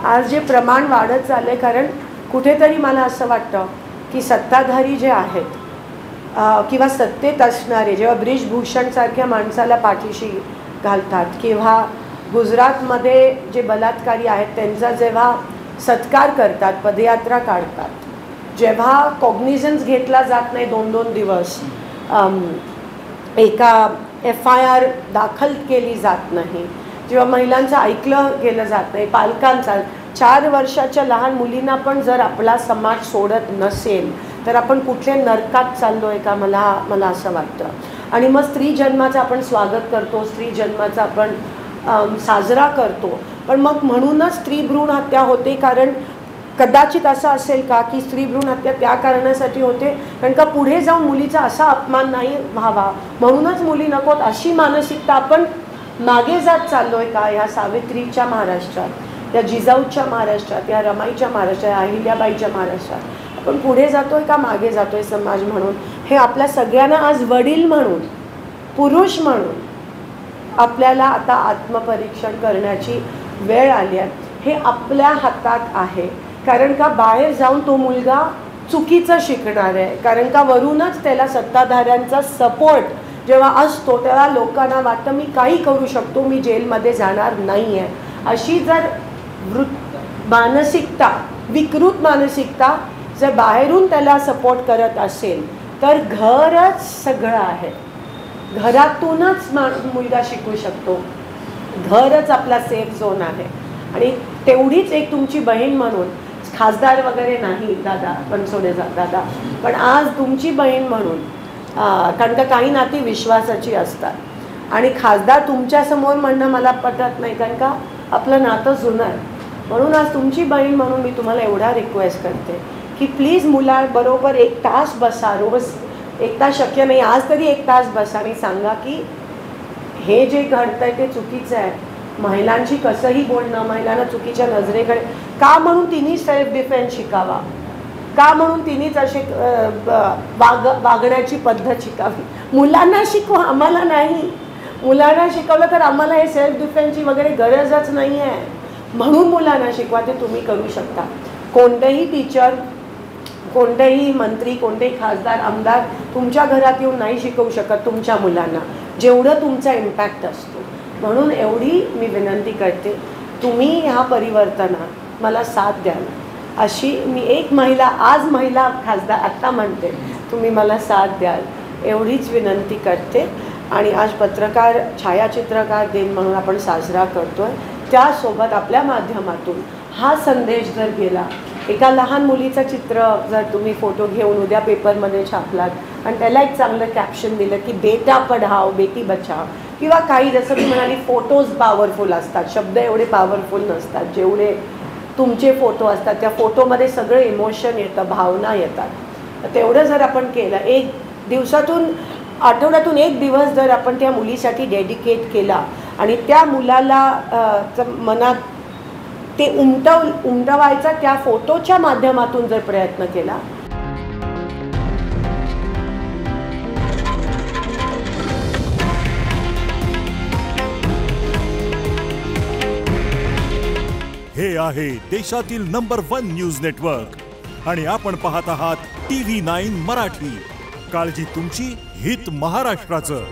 आज जे प्रमाण वाढत चालले, कारण कुठेतरी मला असं वाटतं की सत्ताधारी जे आहेत किंवा सत्तेत असणारे जेव्हा ब्रिजभूषण सारख्या माणसाला पाठीशी घालतात किंवा गुजरातमध्ये जे बलात्कारी आहेत त्यांचा जेव्हा सत्कार करतात, पदयात्रा काढतात, जेव्हा कॉग्निझन्स घेतला जात नाही 2-2 दिवस, एका FIR दाखल केली जात नाही, जेव्हा महिलांचं ऐकलं गेलं जात नाही, पालकांचा 4 वर्षाच्या लहान मुलींना पण जर आपला समाज सोडत नसेल तर आपण कुठल्या नरकात चाललो आहे का, मला असं वाटतं. आणि मग स्त्री जन्माचं आपण स्वागत करतो, स्त्री जन्माचा आपण साजरा करतो, पण मग म्हणूनच स्त्री भ्रूण हत्या होते. कारण कदाचित असं असेल का की स्त्री भ्रूण हत्या त्या कारणासाठी होते कारण का पुढे जाऊन मुलीचा असा अपमान नाही व्हावा म्हणूनच मुली नकोत, अशी मानसिकता आपण मागे जात चाललो आहे का ह्या सावित्रीच्या महाराष्ट्रात, त्या जिजाऊच्या महाराष्ट्रात, या रमाईच्या महाराष्ट्रात, अहिल्याबाईच्या महाराष्ट्रात आपण पुढे जातोय का मागे जातोय समाज म्हणून, हे आपल्या सगळ्यांना आज वडील म्हणून, पुरुष म्हणून आपल्याला आता आत्मपरीक्षण करण्याची वेळ आली आहे. हे आपल्या हातात आहे. कारण का बाहेर जाऊन तो मुलगा चुकीचं शिकणार आहे, कारण का वरूनच त्याला सत्ताधाऱ्यांचा सपोर्ट जेव्हा असतो तेव्हा लोकांना वाटतं मी काही करू शकतो, मी जेलमध्ये जाणार नाही आहे. अशी जर मानसिकता, विकृत मानसिकता जर बाहेरून त्याला सपोर्ट करत असेल तर घरच सगळं आहे. घरातूनच मुलगा शिकू शकतो, घरच आपला सेफ झोन आहे. आणि तेवढीच एक तुमची बहीण म्हणून, खासदार वगैरे नाही दादा बनसोडे दादा, पण आज तुमची बहीण म्हणून, कारण का काही नाती विश्वासाची असतात आणि खासदार तुमच्यासमोर म्हणणं मला पटत नाही कारण का आपलं नातं जुनं आहे. म्हणून आज तुमची बहीण म्हणून मी तुम्हाला एवढा रिक्वेस्ट करते की प्लीज मुलाबरोबर 1 तास बसा, रोज 1 तास शक्य नाही, आज तरी 1 तास बसा आणि सांगा की हे जे घडतंय ते चुकीचं आहे. महिलांची कसंही बोलणं, महिलांना चुकीच्या नजरेकडे का म्हणून तिने सेल्फ डिफेन्स शिकावा, का म्हणून तिनेच असे वागण्याची पद्धत शिकावी. मुलांना शिकवा, आम्हाला नाही. मुलांना शिकवलं तर आम्हाला हे सेल्फ डिफेन्सची वगैरे गरजच नाही आहे. म्हणून मुलांना शिकवा, ते तुम्ही करू शकता. कोणतेही टीचर, कोणतेही मंत्री, कोणतेही खासदार, आमदार तुमच्या घरात येऊन नाही शिकवू शकत तुमच्या मुलांना जेवढं तुमचा इम्पॅक्ट असतो. म्हणून एवढी मी विनंती करते, तुम्ही ह्या परिवर्तनात मला साथ द्याल अशी मी एक महिला, आज महिला खासदार आत्ता म्हणते, तुम्ही मला साथ द्याल एवढीच विनंती करते. आणि आज पत्रकार छायाचित्रकार दिन म्हणून आपण साजरा करतोय, त्यासोबत आपल्या माध्यमातून हा संदेश जर गेला, एका लहान मुलीचं चित्र जर तुम्ही फोटो घेऊन उद्या पेपरमध्ये छापलात आणि त्याला एक चांगलं कॅप्शन दिलं की बेटा पढाओ बेटी बचाओ, किंवा काही जसं मी म्हणाली फोटोज पॉवरफुल असतात, शब्द एवढे पॉवरफुल नसतात जेवढे तुमचे फोटो असतात. त्या फोटोमध्ये सगळं इमोशन येतं, भावना येतात. तेवढं जर आपण केलं, एक दिवसातून आठवड्यातून 1 दिवस जर आपण त्या मुलीसाठी डेडिकेट केला आणि त्या मुलाला मनात ते उमटवायचा त्या फोटोच्या माध्यमातून जर प्रयत्न केला. हे आहे देशातील नंबर 1 न्यूज नेटवर्क आणि आपण पाहत आहात TV9 मराठी. काळजी तुमची, हित महाराष्ट्राचं.